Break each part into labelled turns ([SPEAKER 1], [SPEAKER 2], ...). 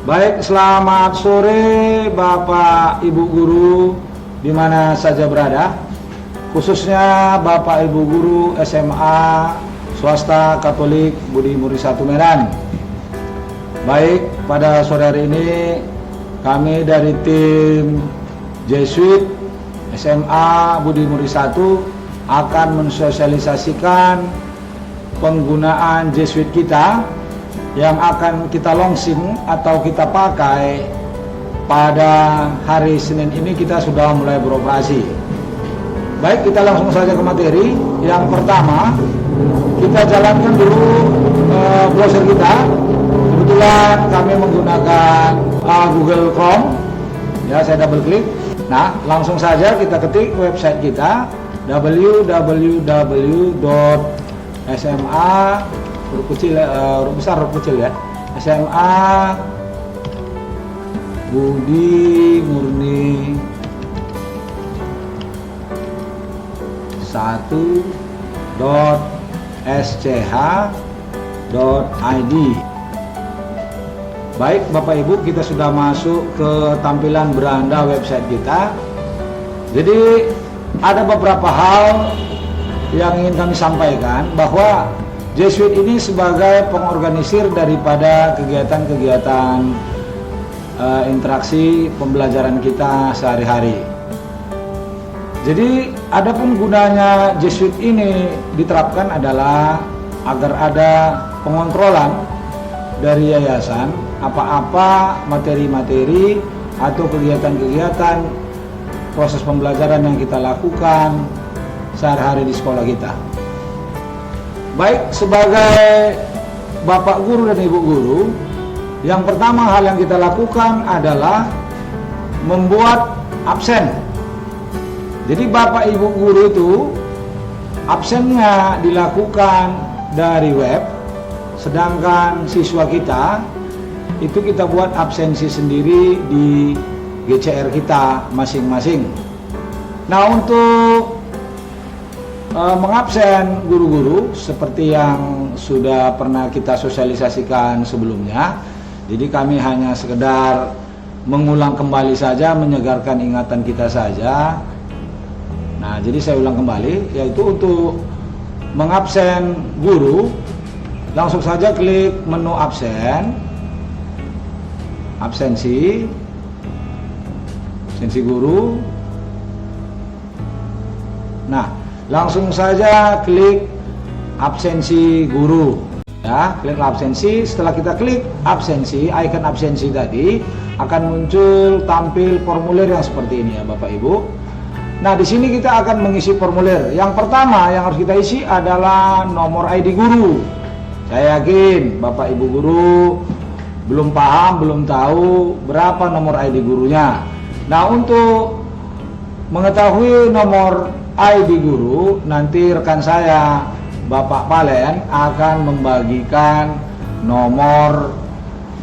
[SPEAKER 1] Baik, selamat sore Bapak Ibu Guru di mana saja berada, khususnya Bapak Ibu Guru SMA Swasta Katolik Budi Muri 1 Medan. Baik, pada sore hari ini kami dari tim Jesuit SMA Budi Muri 1 akan mensosialisasikan penggunaan Jesuit kita yang akan kita launching atau kita pakai pada hari Senin ini. Kita sudah mulai beroperasi. Baik, kita langsung saja ke materi. Yang pertama, kita jalankan dulu browser kita. Kebetulan kami menggunakan Google Chrome. Ya, saya double klik. Nah, langsung saja kita ketik website kita www.sma huruf kecil, huruf besar, huruf kecil ya, SMA Budi Murni 1.sch.id. Baik Bapak Ibu, kita sudah masuk ke tampilan beranda website kita. Jadi ada beberapa hal yang ingin kami sampaikan, bahwa Jesuit ini sebagai pengorganisir daripada kegiatan-kegiatan interaksi pembelajaran kita sehari-hari. Jadi adapun gunanya Jesuit ini diterapkan adalah agar ada pengontrolan dari yayasan apa-apa materi-materi atau kegiatan-kegiatan proses pembelajaran yang kita lakukan sehari-hari di sekolah kita. Baik, sebagai Bapak Guru dan Ibu Guru, yang pertama hal yang kita lakukan adalah membuat absen. Jadi Bapak Ibu Guru itu absennya dilakukan dari web, sedangkan siswa kita itu kita buat absensi sendiri di GCR kita masing-masing. Nah, untuk mengabsen guru-guru seperti yang sudah pernah kita sosialisasikan sebelumnya, jadi kami hanya sekedar mengulang kembali saja, menyegarkan ingatan kita saja. Nah, jadi saya ulang kembali, yaitu untuk mengabsen guru, langsung saja klik menu absen, absensi guru. Nah, langsung saja klik absensi guru. Ya, klik absensi. Setelah kita klik absensi, icon absensi tadi akan muncul tampil formulir yang seperti ini ya Bapak Ibu. Nah, di sini kita akan mengisi formulir. Yang pertama yang harus kita isi adalah nomor ID guru. Saya yakin Bapak Ibu guru belum paham, belum tahu berapa nomor ID gurunya. Nah, untuk mengetahui nomor ID guru, nanti rekan saya Bapak Palen akan membagikan nomor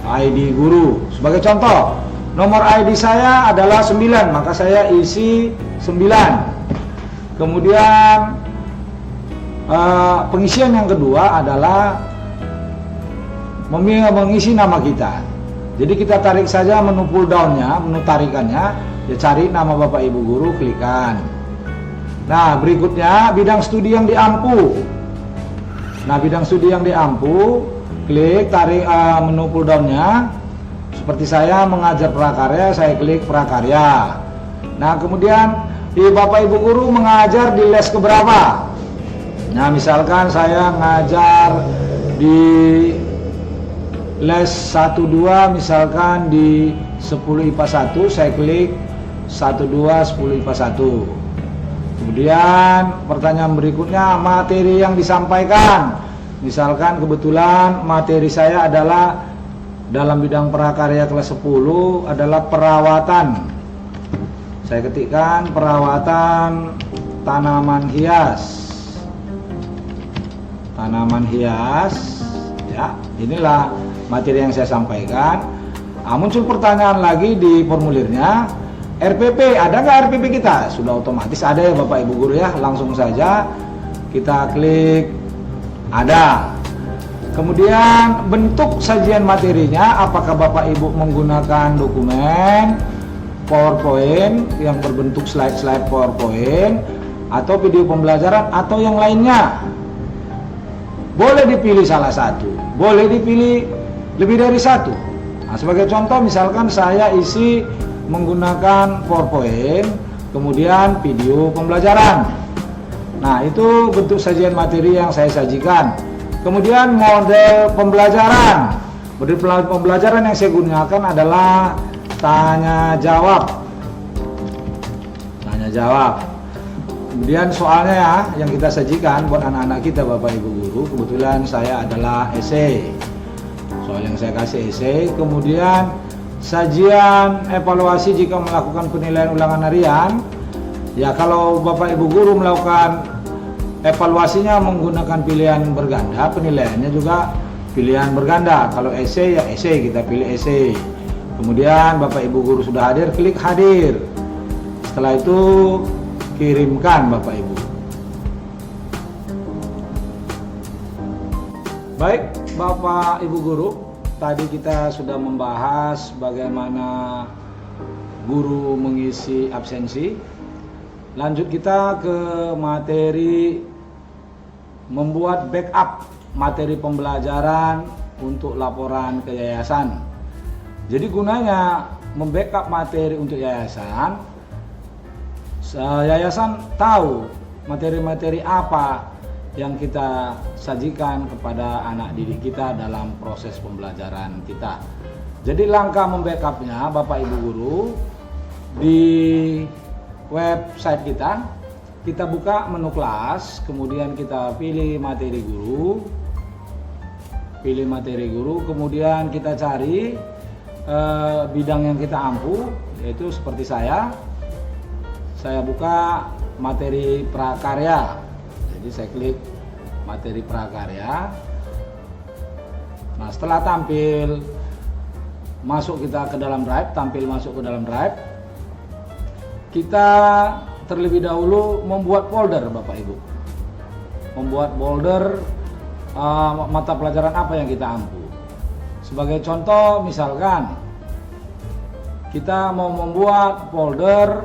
[SPEAKER 1] ID guru. Sebagai contoh, nomor ID saya adalah 9, maka saya isi 9. Kemudian pengisian yang kedua adalah mengisi nama kita. Jadi kita tarik saja menu pull down-nya, menu tarikannya, ya cari nama Bapak Ibu guru, klikkan. Nah, berikutnya bidang studi yang diampu. Nah, bidang studi yang diampu, klik tarik menu pull down-nya. Seperti saya mengajar prakarya, saya klik prakarya. Nah, kemudian di Bapak Ibu guru mengajar di les keberapa? Nah, misalkan saya ngajar di les 1-2, misalkan di 10 IPA 1, saya klik 1-2 10 IPA 1. Kemudian pertanyaan berikutnya, materi yang disampaikan. Misalkan kebetulan materi saya adalah dalam bidang prakarya kelas 10 adalah perawatan. Saya ketikkan perawatan tanaman hias. Tanaman hias. Ya, inilah materi yang saya sampaikan. Nah, muncul pertanyaan lagi di formulirnya, RPP, ada nggak RPP kita? Sudah otomatis ada ya Bapak Ibu guru ya. Langsung saja kita klik ada. Kemudian bentuk sajian materinya, apakah Bapak Ibu menggunakan dokumen PowerPoint yang berbentuk slide-slide PowerPoint, atau video pembelajaran, atau yang lainnya. Boleh dipilih salah satu, boleh dipilih lebih dari satu. Nah, sebagai contoh misalkan saya isi menggunakan PowerPoint, kemudian video pembelajaran. Nah, itu bentuk sajian materi yang saya sajikan. Kemudian model pembelajaran. Model pembelajaran yang saya gunakan adalah tanya jawab. Tanya jawab. Kemudian soalnya ya, yang kita sajikan buat anak-anak kita Bapak Ibu Guru, kebetulan saya adalah esai. Soal yang saya kasih esai. Kemudian sajian evaluasi jika melakukan penilaian ulangan harian. Ya, kalau Bapak Ibu Guru melakukan evaluasinya menggunakan pilihan berganda, penilaiannya juga pilihan berganda. Kalau esai ya esai, kita pilih esai. Kemudian Bapak Ibu Guru sudah hadir, klik hadir. Setelah itu kirimkan Bapak Ibu. Baik Bapak Ibu Guru, tadi kita sudah membahas bagaimana guru mengisi absensi. Lanjut kita ke materi membuat backup materi pembelajaran untuk laporan ke yayasan. Jadi gunanya membackup materi untuk yayasan, yayasan tahu materi-materi apa yang kita sajikan kepada anak didik kita dalam proses pembelajaran kita. Jadi langkah membackupnya Bapak Ibu Guru, di website kita buka menu kelas, kemudian kita pilih materi guru, kemudian kita cari bidang yang kita ampu, yaitu seperti saya buka materi prakarya. Jadi saya klik materi prakarya. Nah, setelah tampil masuk kita ke dalam drive, kita terlebih dahulu membuat folder Bapak Ibu. Membuat folder mata pelajaran apa yang kita ampu. Sebagai contoh misalkan kita mau membuat folder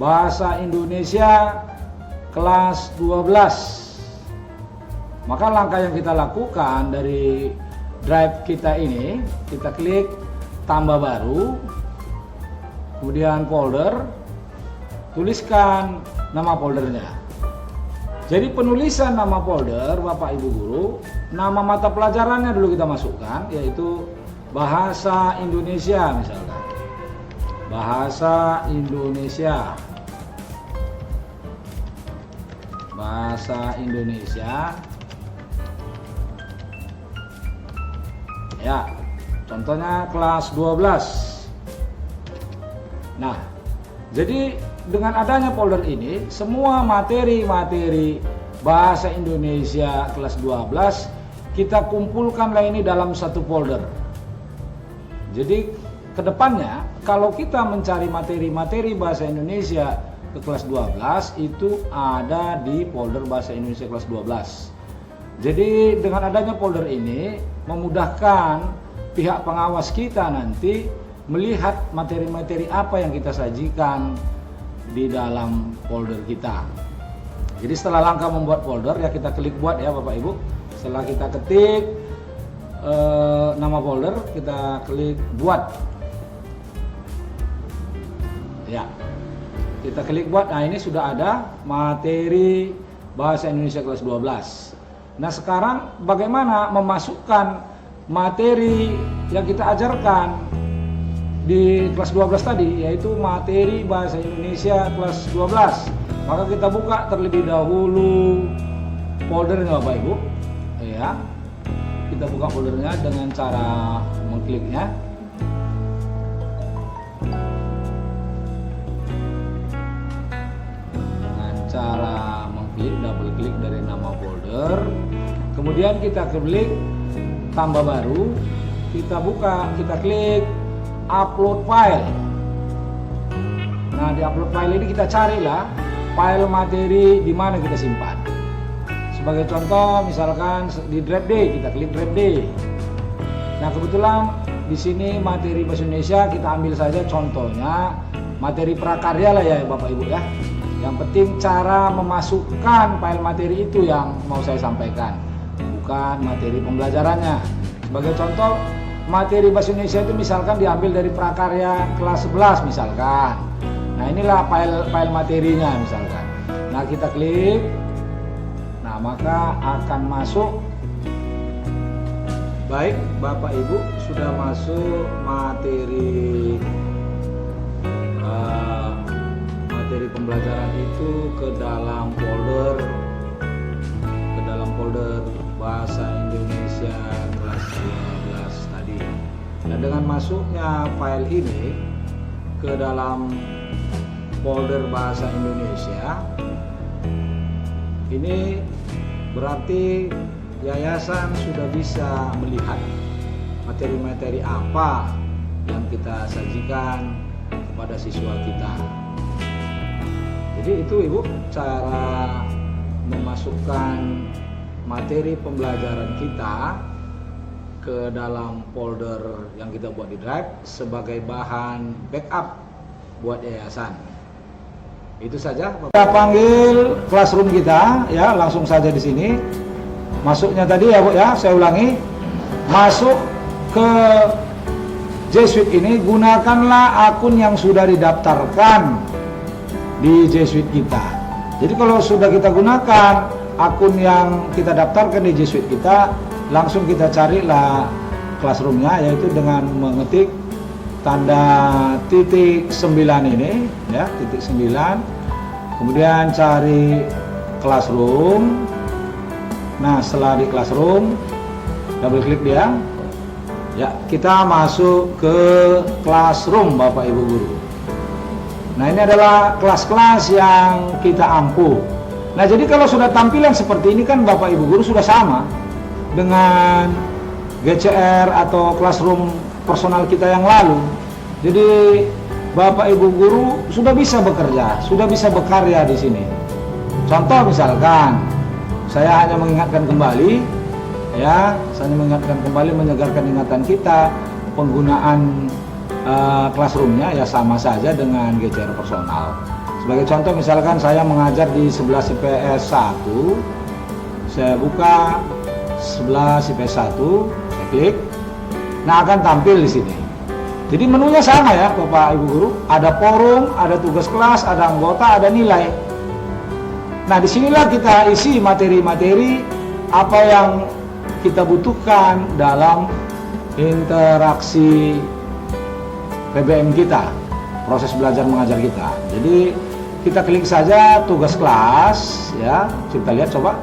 [SPEAKER 1] Bahasa Indonesia kelas 12. Maka langkah yang kita lakukan dari drive kita ini, kita klik tambah baru, kemudian folder, tuliskan nama foldernya. Jadi penulisan nama folder Bapak Ibu Guru, nama mata pelajarannya dulu kita masukkan, yaitu Bahasa Indonesia misalkan. Bahasa Indonesia. Ya, contohnya kelas 12. Nah, jadi dengan adanya folder ini, semua materi-materi Bahasa Indonesia kelas 12 kita kumpulkanlah ini dalam satu folder. Jadi kedepannya kalau kita mencari materi-materi Bahasa Indonesia ke kelas 12 itu ada di folder Bahasa Indonesia kelas 12. Jadi dengan adanya folder ini memudahkan pihak pengawas kita nanti melihat materi-materi apa yang kita sajikan di dalam folder kita. Jadi setelah langkah membuat folder ya kita klik buat ya Bapak Ibu. Setelah kita ketik nama folder, kita klik buat. Ya, kita klik buat. Nah, ini sudah ada materi Bahasa Indonesia kelas 12. Nah, sekarang bagaimana memasukkan materi yang kita ajarkan di kelas 12 tadi, yaitu materi Bahasa Indonesia kelas 12. Maka kita buka terlebih dahulu foldernya Bapak Ibu. Ya. Kita buka foldernya dengan cara mengkliknya. Dengan cara mengklik, double klik dari nama folder. Kemudian kita klik tambah baru, kita buka, kita klik upload file. Nah, di upload file ini kita carilah file materi di mana kita simpan. Sebagai contoh, misalkan di Drive Day, kita klik Drive Day. Nah, kebetulan di sini materi bahasa Indonesia kita ambil saja contohnya materi prakarya lah ya Bapak Ibu ya. Yang penting cara memasukkan file materi itu yang mau saya sampaikan, bukan materi pembelajarannya. Sebagai contoh, materi bahasa Indonesia itu misalkan diambil dari prakarya kelas 11 misalkan. Nah, inilah file materinya misalkan. Nah, kita klik. Nah, maka akan masuk. Baik, Bapak Ibu sudah masuk materi pembelajaran itu ke dalam folder bahasa Indonesia kelas 12 tadi. Nah, dengan masuknya file ini ke dalam folder bahasa Indonesia, ini berarti yayasan sudah bisa melihat materi-materi apa yang kita sajikan kepada siswa kita. Jadi itu Ibu cara memasukkan materi pembelajaran kita ke dalam folder yang kita buat di Drive sebagai bahan backup buat yayasan. Itu saja. Kita panggil classroom kita ya, langsung saja di sini. Masuknya tadi ya Bu ya, saya ulangi. Masuk ke G Suite ini, gunakanlah akun yang sudah didaftarkan di G Suite kita. Jadi kalau sudah kita gunakan akun yang kita daftarkan di G Suite kita, langsung kita carilah classroomnya, yaitu dengan mengetik tanda titik 9 ini ya, titik 9, kemudian cari classroom. Nah, setelah di classroom double klik dia ya, kita masuk ke classroom Bapak Ibu guru. Nah, ini adalah kelas-kelas yang kita ampuh. Nah, jadi kalau sudah tampilan seperti ini kan Bapak Ibu guru sudah sama dengan GCR atau classroom personal kita yang lalu. Jadi Bapak Ibu guru sudah bisa bekerja, sudah bisa berkarya di sini. Contoh misalkan, saya hanya mengingatkan kembali ya, menyegarkan ingatan kita penggunaan classroomnya ya sama saja dengan GCR personal. Sebagai contoh misalkan saya mengajar di 11 IPS 1, saya buka 11 IPS 1, saya klik. Nah, akan tampil di sini. Jadi menunya sama ya Bapak Ibu guru, ada forum, ada tugas kelas, ada anggota, ada nilai. Nah, disinilah kita isi materi-materi apa yang kita butuhkan dalam interaksi PBM kita, proses belajar mengajar kita. Jadi kita klik saja tugas kelas ya, kita lihat coba.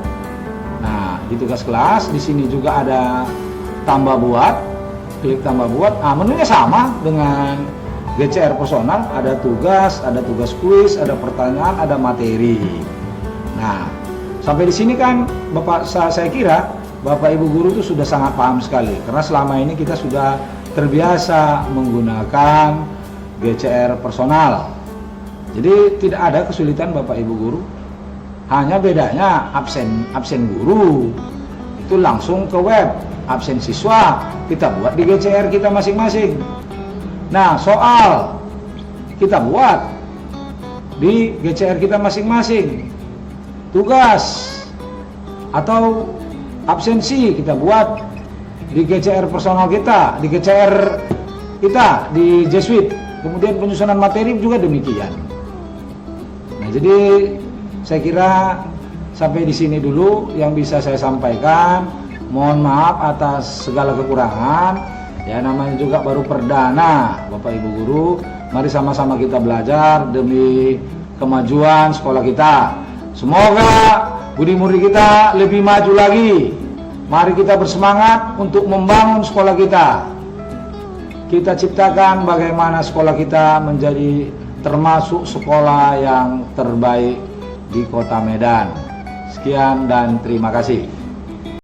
[SPEAKER 1] Nah, di tugas kelas di sini juga ada tambah buat, klik tambah buat. Nah, menunya sama dengan GCR personal, ada tugas kuis, ada pertanyaan, ada materi. Nah, sampai di sini kan saya kira Bapak Ibu guru itu sudah sangat paham sekali, karena selama ini kita sudah terbiasa menggunakan GCR personal. Jadi tidak ada kesulitan Bapak Ibu guru. Hanya bedanya absen guru itu langsung ke web, absen siswa kita buat di GCR kita masing-masing. Nah, soal kita buat di GCR kita masing-masing. Tugas atau absensi kita buat di GCR personal kita, di GCR kita, di G Suite. Kemudian penyusunan materi juga demikian. Nah, jadi saya kira sampai di sini dulu yang bisa saya sampaikan. Mohon maaf atas segala kekurangan. Ya, namanya juga baru perdana Bapak Ibu guru. Mari sama-sama kita belajar demi kemajuan sekolah kita. Semoga budi murid kita lebih maju lagi. Mari kita bersemangat untuk membangun sekolah kita. Kita ciptakan bagaimana sekolah kita menjadi termasuk sekolah yang terbaik di Kota Medan. Sekian dan terima kasih.